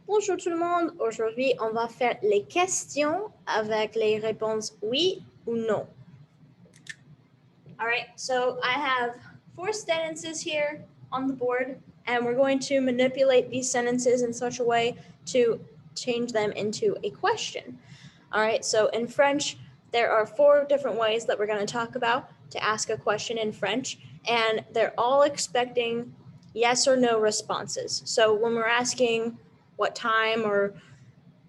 Bonjour tout le monde. Aujourd'hui, on va faire les questions avec les réponses oui ou non. All right, so I have 4 sentences here on the board, and we're going to manipulate these sentences in such a way to change them into a question. All right, so in French, there are 4 different ways that we're going to talk about to ask a question in French, and they're all expecting yes or no responses. So when we're asking what time or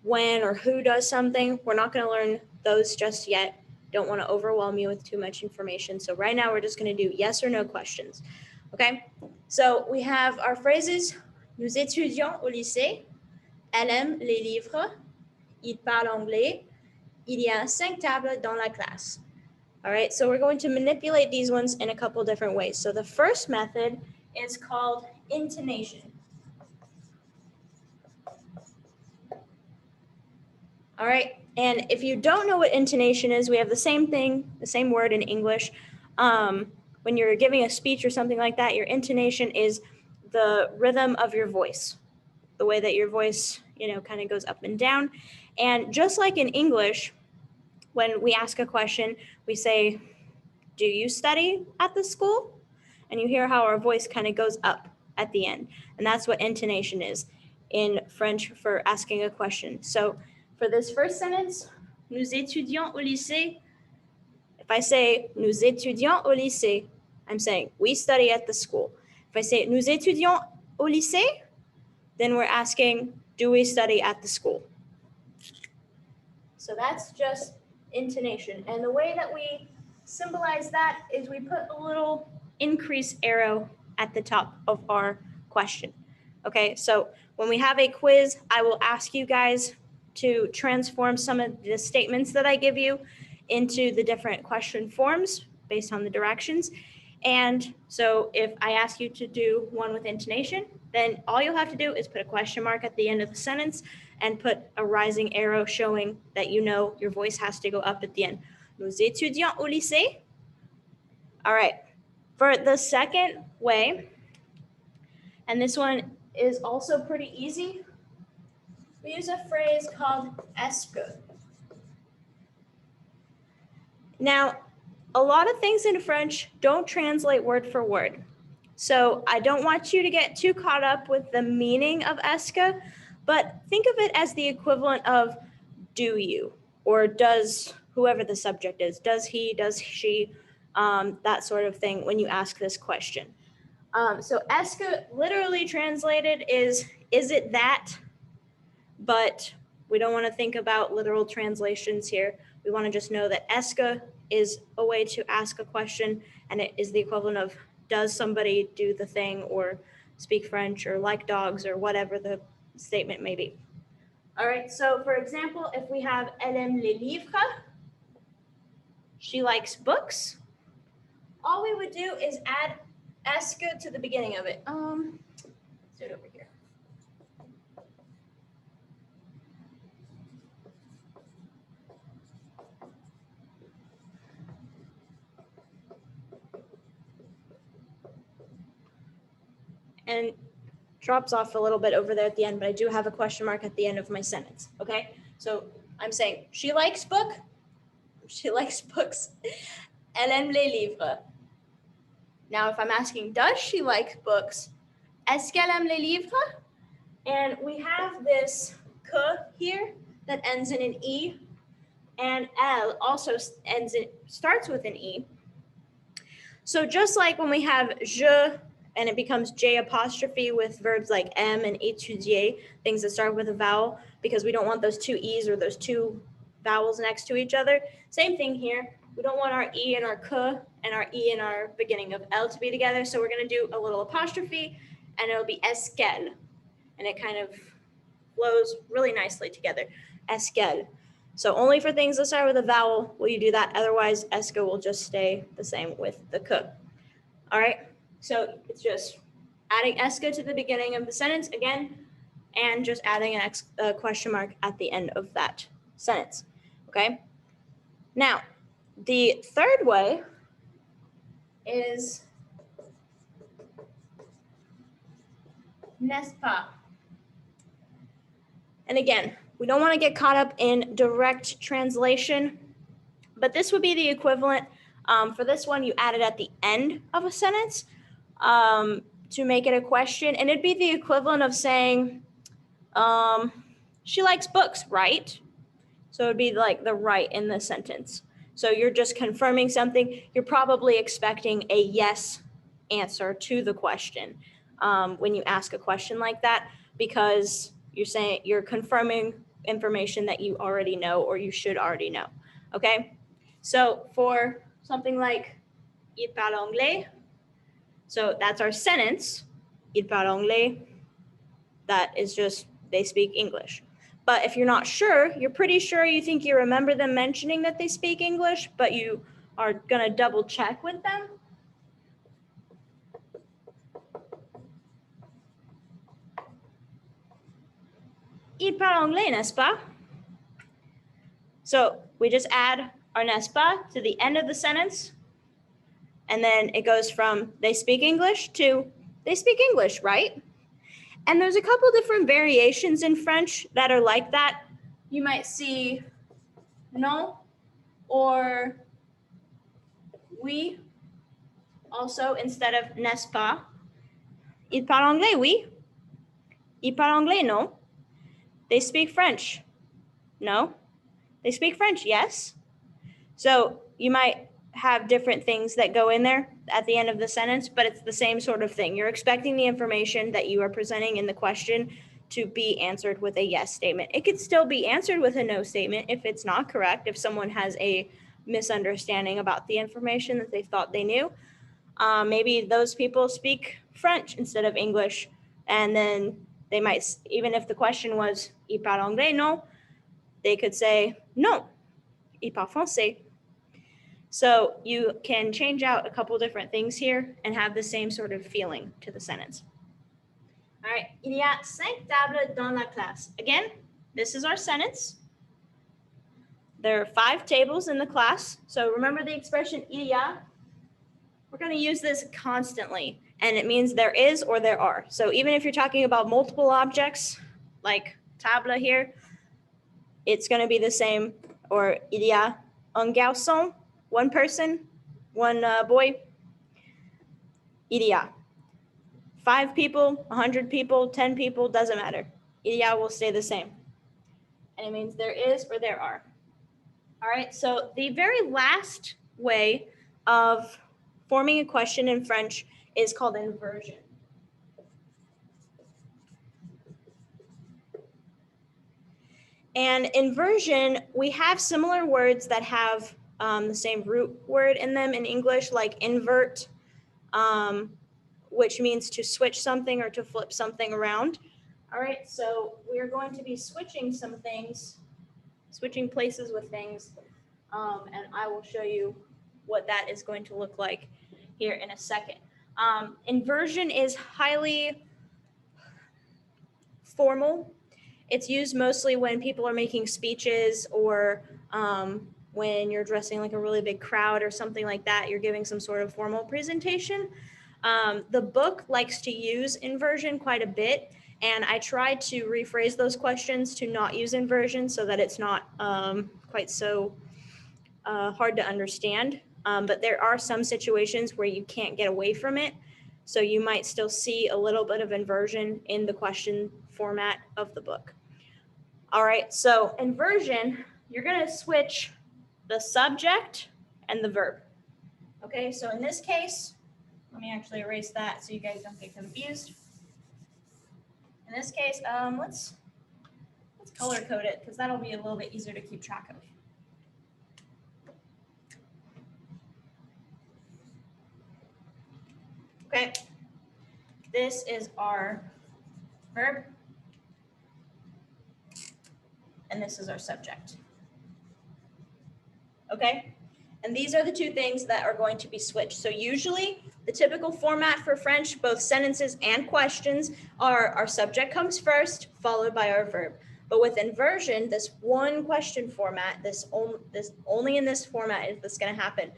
when or who does something, we're not going to learn those just yet. Don't want to overwhelm you with too much information. So right now we're just going to do yes or no questions. Okay? So we have our phrases. Nous étudions au lycée. Elle aime les livres. Il parle anglais. Il y a 5 tables dans la classe. All right, so we're going to manipulate these ones in a couple different ways. So the first method is called intonation. All right, and if you don't know what intonation is, we have the same thing, the same word in English. When you're giving a speech or something like that, your intonation is the rhythm of your voice, the way that your voice, kind of goes up and down. And just like in English, when we ask a question, we say, do you study at the school? And you hear how our voice kind of goes up at the end. And that's what intonation is in French for asking a question. So for this first sentence, nous étudions au lycée. If I say nous étudions au lycée, I'm saying we study at the school. If I say nous étudions au lycée, then we're asking, do we study at the school? So that's just intonation. And the way that we symbolize that is we put a little increase arrow at the top of our question. Okay, so when we have a quiz, I will ask you guys to transform some of the statements that I give you into the different question forms based on the directions. And so if I ask you to do one with intonation, then all you'll have to do is put a question mark at the end of the sentence and put a rising arrow showing that your voice has to go up at the end. Nous étudions au lycée. All right, for the second way, and this one is also pretty easy, we use a phrase called est-ce que. Now, a lot of things in French don't translate word for word. So I don't want you to get too caught up with the meaning of est-ce que, but think of it as the equivalent of do you, or does whoever the subject is, does he, does she, that sort of thing when you ask this question. So est-ce que literally translated is it that? But we don't want to think about literal translations here. We want to just know that est-ce que is a way to ask a question, and it is the equivalent of does somebody do the thing or speak French or like dogs or whatever the statement may be. All right, so for example, if we have elle aime les livres, she likes books, all we would do is add est-ce que to the beginning of it. Let's do it over here. And drops off a little bit over there at the end, but I do have a question mark at the end of my sentence, okay? So I'm saying, she likes books. Elle aime les livres. Now, if I'm asking, does she like books? Est-ce qu'elle aime les livres? And we have this que here that ends in an E, and elle also starts with an E. So just like when we have je, and it becomes J apostrophe with verbs like aime and étudier, things that start with a vowel, because we don't want those two E's or those two vowels next to each other. Same thing here. We don't want our E and our que and our E and our beginning of L to be together. So we're going to do a little apostrophe, and it'll be est-ce qu'elle. And it kind of flows really nicely together. Est-ce qu'elle. So only for things that start with a vowel will you do that. Otherwise, est-ce que will just stay the same with the que. All right. So it's just adding est-ce que to the beginning of the sentence again, and just adding a question mark at the end of that sentence, okay? Now, the third way is n'est-ce pas? And again, we don't want to get caught up in direct translation, but this would be the equivalent. For this one, you add it at the end of a sentence to make it a question. And it'd be the equivalent of saying, she likes books, right? So it'd be like the right in the sentence. So you're just confirming something. You're probably expecting a yes answer to the question when you ask a question like that, because you're saying you're confirming information that you already know or you should already know. Okay. So for something like il parle anglais, so that's our sentence. Il parle anglais. That is just they speak English. But if you're not sure, you're pretty sure you think you remember them mentioning that they speak English, but you are going to double check with them. Il parle anglais, n'est-ce pas? So we just add our n'est-ce pas to the end of the sentence. And then it goes from they speak English to they speak English, right? And there's a couple different variations in French that are like that. You might see non or oui also instead of n'est-ce pas. Il parle anglais, oui. Il parle anglais, non. They speak French. No. They speak French, yes. So you might have different things that go in there at the end of the sentence, but it's the same sort of thing. You're expecting the information that you are presenting in the question to be answered with a yes statement. It could still be answered with a no statement if it's not correct, if someone has a misunderstanding about the information that they thought they knew. Maybe those people speak French instead of English, and then they might, even if the question was il parle anglais, non, they could say non, il parle français. So you can change out a couple different things here and have the same sort of feeling to the sentence. All right, il y a 5 tables dans la classe. Again, this is our sentence. There are 5 tables in the class. So remember the expression il y a? We're going to use this constantly, and it means there is or there are. So even if you're talking about multiple objects, like table here, it's going to be the same, or il y a un garçon, one person, one boy. Il y a 5 people, 100 people, 10 people, doesn't matter. Il y a will stay the same. And it means there is or there are. All right, so the very last way of forming a question in French is called inversion. And inversion, we have similar words that have the same root word in them in English, like invert, which means to switch something or to flip something around. All right, so we're going to be switching some things, switching places with things, and I will show you what that is going to look like here in a second. Inversion is highly formal. It's used mostly when people are making speeches or when you're addressing like a really big crowd or something like that. You're giving some sort of formal presentation. The book likes to use inversion quite a bit, and I try to rephrase those questions to not use inversion so that it's not quite so hard to understand. But there are some situations where you can't get away from it. So you might still see a little bit of inversion in the question format of the book. All right, so inversion, you're going to switch the subject and the verb. Okay, so in this case, let me actually erase that so you guys don't get confused. In this case, let's color code it because that'll be a little bit easier to keep track of. Okay, this is our verb, and this is our subject. Okay, and these are the 2 things that are going to be switched. So usually the typical format for French, both sentences and questions, are our subject comes first, followed by our verb. But with inversion, this one question format, only in this format is this going to happen.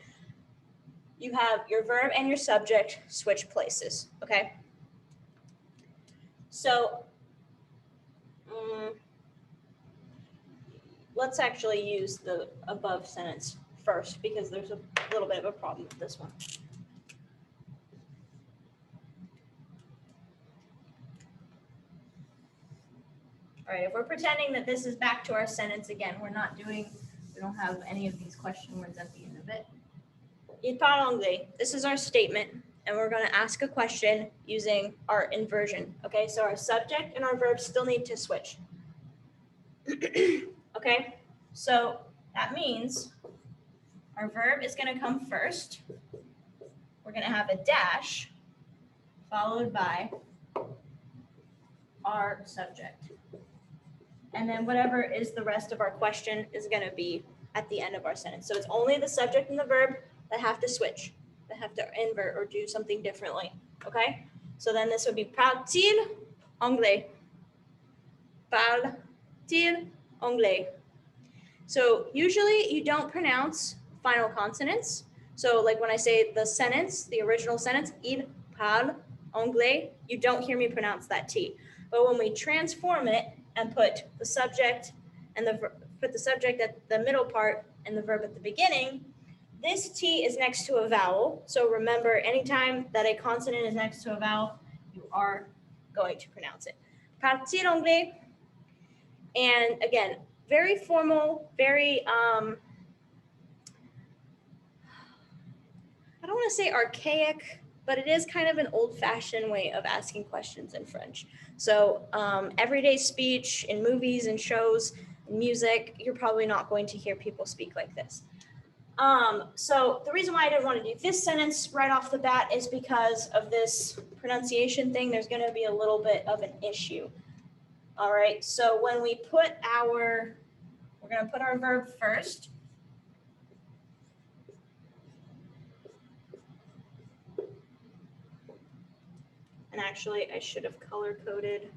You have your verb and your subject switch places, okay? So let's actually use the above sentence first because there's a little bit of a problem with this one. All right, if we're pretending that this is back to our sentence again, we don't have any of these question words at the end of it. Il parle anglais. This is our statement, and we're going to ask a question using our inversion. Okay, so our subject and our verb still need to switch. Okay, so that means our verb is going to come first. We're going to have a dash followed by our subject. And then whatever is the rest of our question is going to be at the end of our sentence. So it's only the subject and the verb that have to switch, that have to invert or do something differently. Okay? So then this would be parle-t-il anglais? Parle-t-il anglais? So usually you don't pronounce final consonants. So like when I say the sentence, the original sentence, il parle anglais, you don't hear me pronounce that T. But when we transform it and put the subject and put the subject at the middle part and the verb at the beginning, this T is next to a vowel. So remember, anytime that a consonant is next to a vowel, you are going to pronounce it. Parle-t-il anglais? And again, very formal, very, I don't want to say archaic, but it is kind of an old-fashioned way of asking questions in French. So everyday speech in movies and shows, music, you're probably not going to hear people speak like this. So the reason why I didn't want to do this sentence right off the bat is because of this pronunciation thing. There's going to be a little bit of an issue. All right, so when we put we're going to put our verb first. And actually, I should have color coded.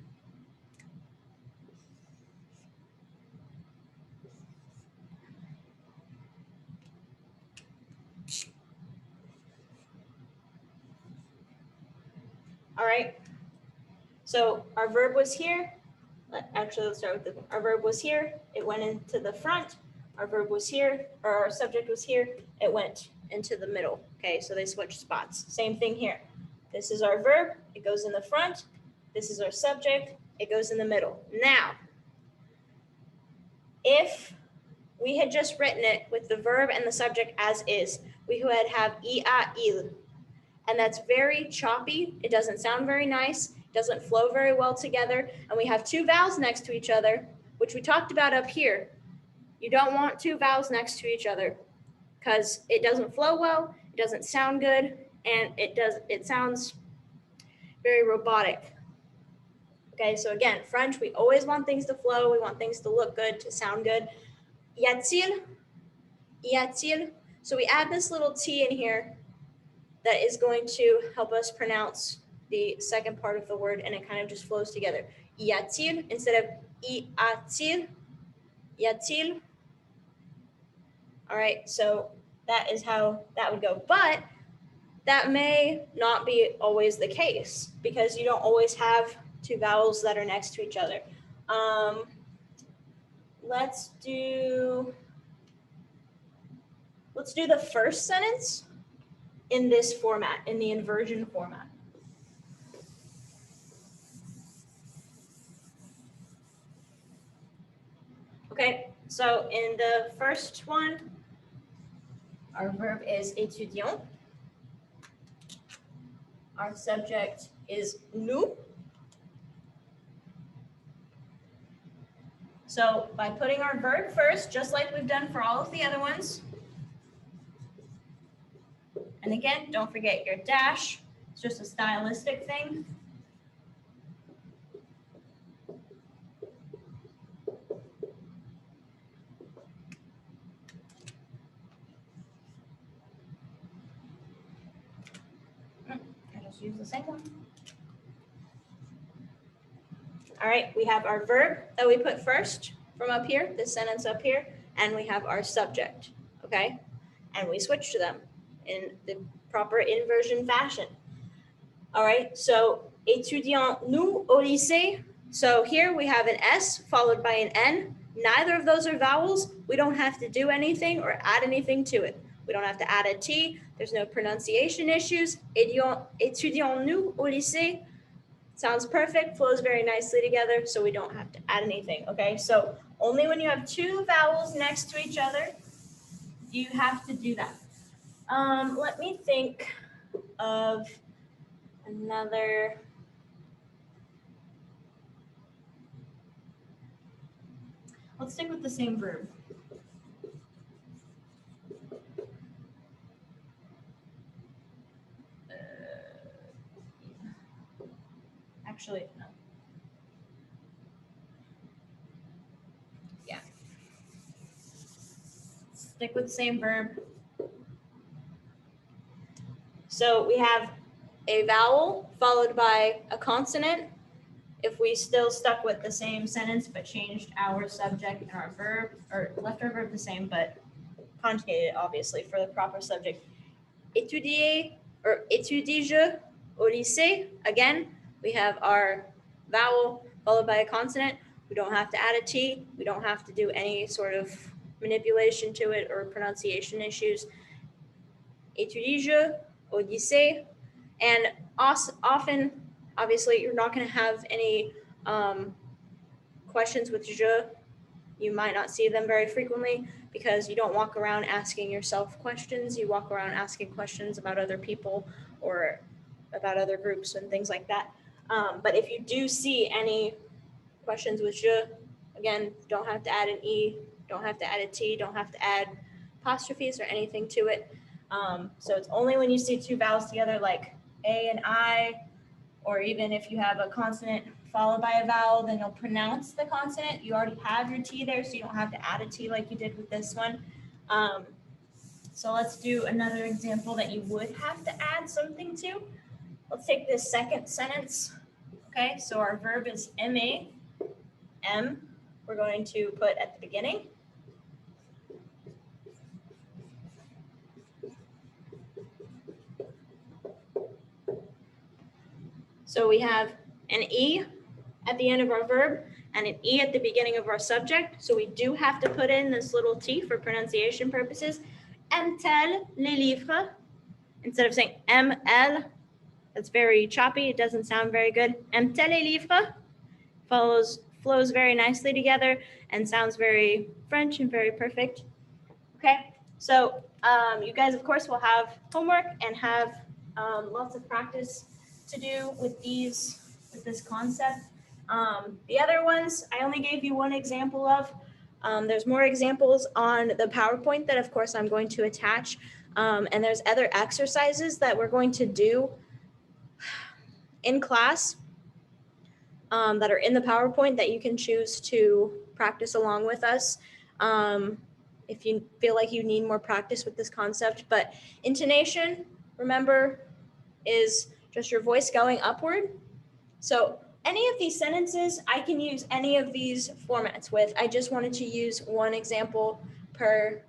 All right, so our verb was here. Actually, let's start with this one. Our verb was here, it went into the front. Our verb was here, or our subject was here, it went into the middle. Okay, so they switched spots. Same thing here. This is our verb, it goes in the front. This is our subject, it goes in the middle. Now, if we had just written it with the verb and the subject as is, we would have il. And that's very choppy. It doesn't sound very nice. It doesn't flow very well together. And we have two vowels next to each other, which we talked about up here. You don't want two vowels next to each other because it doesn't flow well, it doesn't sound good, and it sounds very robotic. Okay, so again, French, we always want things to flow, we want things to look good, to sound good. Y a-t-il? Y a-t-il? So we add this little T in here that is going to help us pronounce the second part of the word, and it kind of just flows together. Y a-t-il instead of y a-t-il. Y a-t-il. All right, so that is how that would go. But that may not be always the case because you don't always have two vowels that are next to each other. Let's do the first sentence in this format, in the inversion format. Okay, so in the first one, our verb is étudiant. Our subject is nous. So by putting our verb first, just like we've done for all of the other ones. And again, don't forget your dash. It's just a stylistic thing. I just use the same one. All right, we have our verb that we put first from up here, this sentence up here, and we have our subject, okay? And we switch to them in the proper inversion fashion. All right, so étudiant nous au lycée. So here we have an S followed by an N. neither of those are vowels, we don't have to do anything or add anything to it. We don't have to add a T. There's no pronunciation issues. Étudions-nous au lycée sounds perfect, flows very nicely together, so we don't have to add anything, okay? So only when you have two vowels next to each other, you have to do that. Let me think of another. Let's stick with the same verb. Actually, no. Yeah. Stick with the same verb. So we have a vowel followed by a consonant. If we still stuck with the same sentence but changed our subject and our verb, or left our verb the same but conjugated obviously for the proper subject. Étudier or étudie-je au lycée. Again, we have our vowel followed by a consonant. We don't have to add a T. We don't have to do any sort of manipulation to it or pronunciation issues. Étudie-je au lycée. And often, obviously, you're not going to have any questions with je. You might not see them very frequently because you don't walk around asking yourself questions. You walk around asking questions about other people or about other groups and things like that. But if you do see any questions with je, again, don't have to add an E, don't have to add a T, don't have to add apostrophes or anything to it. So it's only when you see two vowels together like A and I, or even if you have a consonant followed by a vowel, then you'll pronounce the consonant. You already have your T there, so you don't have to add a T like you did with this one. So let's do another example that you would have to add something to. Let's take this second sentence. Okay, so our verb is aimer. M, we're going to put at the beginning. So we have an E at the end of our verb and an E at the beginning of our subject. So we do have to put in this little T for pronunciation purposes. Aime-t-elle les livres? Instead of saying M-L, that's very choppy. It doesn't sound very good. Aime-t-elle les livres? Flows very nicely together and sounds very French and very perfect. Okay, so you guys, of course, will have homework and have lots of practice to do with this concept. The other ones, I only gave you one example of. There's more examples on the PowerPoint that, of course, I'm going to attach. And there's other exercises that we're going to do in class that are in the PowerPoint that you can choose to practice along with us. If you feel like you need more practice with this concept. But intonation, remember, is just your voice going upward. So any of these sentences, I can use any of these formats with. I just wanted to use one example per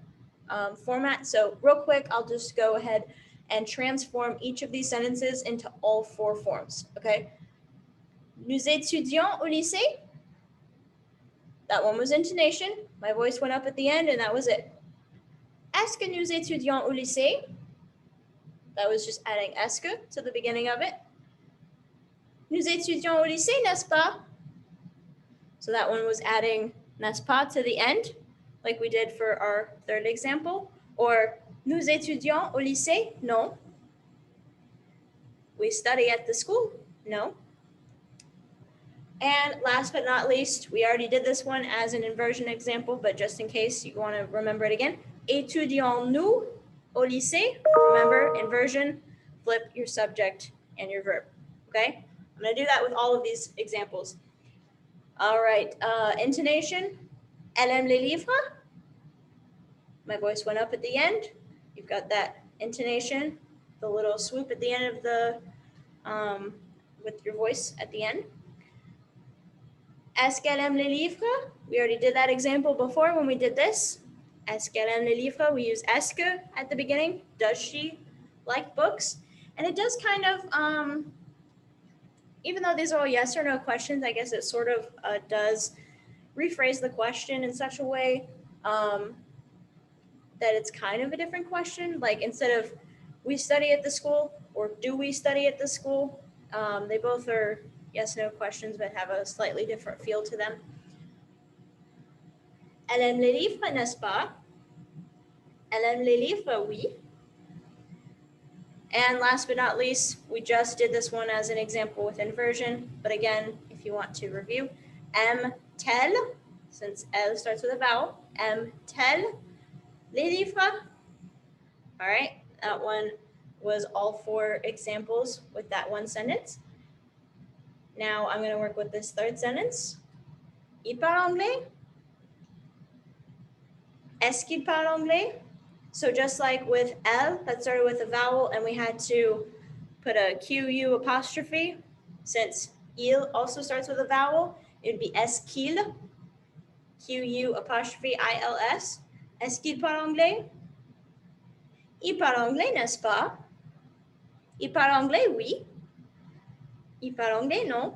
format. So real quick, I'll just go ahead and transform each of these sentences into all four forms, okay? Nous étudions au lycée. That one was intonation. My voice went up at the end and that was it. Est-ce que nous étudions au lycée? That was just adding est-ce que to the beginning of it. Nous étudions au lycée, n'est-ce pas? So that one was adding n'est-ce pas to the end, like we did for our third example. Or nous étudions au lycée? No. We study at the school? No. And last but not least, we already did this one as an inversion example, but just in case you want to remember it again, étudions-nous au lycée? Remember, inversion, flip your subject and your verb, okay? I'm going to do that with all of these examples. All right, intonation, elle aime les livres? My voice went up at the end. You've got that intonation, the little swoop at the end of the, with your voice at the end. Est-ce qu'elle aime les livres? We already did that example before when we did this. Est-ce qu'elle aime les livres? We use est-ce que at the beginning. Does she like books? And it does kind of, even though these are all yes or no questions, I guess it sort of does rephrase the question in such a way that it's kind of a different question. Like instead of we study at the school or do we study at the school, they both are yes, no questions, but have a slightly different feel to them. Elle aime les livres, n'est-ce pas? Elle aime les livres, oui. And last but not least, we just did this one as an example with inversion. But again, if you want to review, aime-t-elle, since elle starts with a vowel, aime-t-elle les livres? All right, that one was all 4 examples with that one sentence. Now I'm going to work with this third sentence. Il parle anglais? Est-ce qu'il parle anglais? So just like with elle, that started with a vowel and we had to put a Q-U apostrophe, since il also starts with a vowel, it would be est-ce qu'il, Q-U apostrophe I-L-S. Est-ce qu'il parle anglais? Il parle anglais, n'est-ce pas? Il parle anglais, oui. Il parle anglais, non.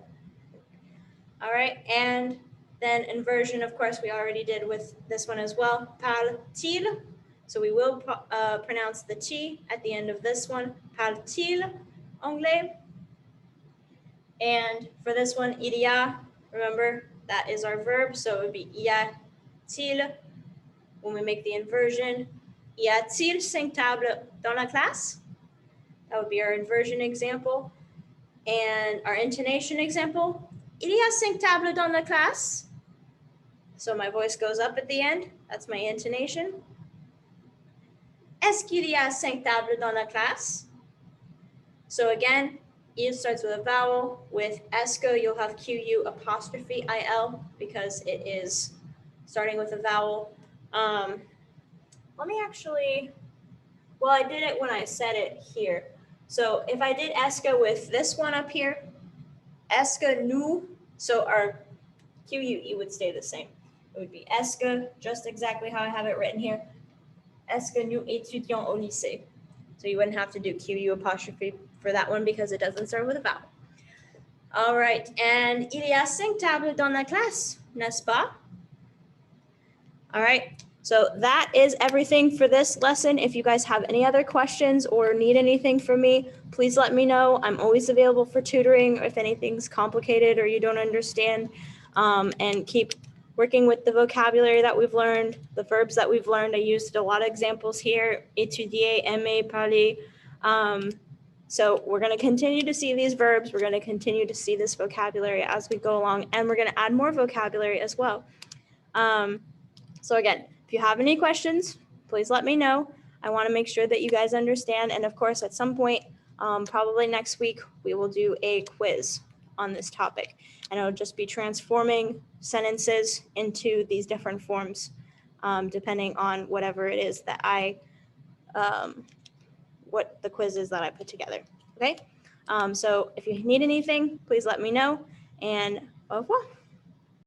All right, and then inversion, of course, we already did with this one as well. Parle-t-il? So we will pronounce the T at the end of this one. Parle-t-il anglais? And for this one, il y a, remember, that is our verb. So it would be y a-t-il when we make the inversion. Y a-t-il 5 tables dans la classe? That would be our inversion example. And our intonation example, il y a 5 tables dans la classe? So my voice goes up at the end. That's my intonation. Est-ce qu'il y a 5 tables dans la classe? So again, il starts with a vowel. With est-ce que, you'll have Q-U apostrophe I-L because it is starting with a vowel. Let me actually, well, I did it when I said it here. So if I did est-ce que with this one up here, est-ce que nous, so our Q-U-E would stay the same. It would be est-ce que, just exactly how I have it written here. Est-ce que nous étudions au lycée? So you wouldn't have to do Q-U apostrophe for that one because it doesn't start with a vowel. All right, and il y a 5 tables dans la classe, n'est-ce pas? All right, so that is everything for this lesson. If you guys have any other questions or need anything from me, please let me know. I'm always available for tutoring if anything's complicated or you don't understand, and keep working with the vocabulary that we've learned, the verbs that we've learned. I used a lot of examples here, étudier, aimer, parler. So we're going to continue to see these verbs. We're going to continue to see this vocabulary as we go along, and we're going to add more vocabulary as well. So again, if you have any questions, please let me know. I want to make sure that you guys understand. And of course, at some point, probably next week, we will do a quiz on this topic. And it'll just be transforming sentences into these different forms, depending on whatever it is that what the quiz is that I put together. Okay. So if you need anything, please let me know, and au revoir.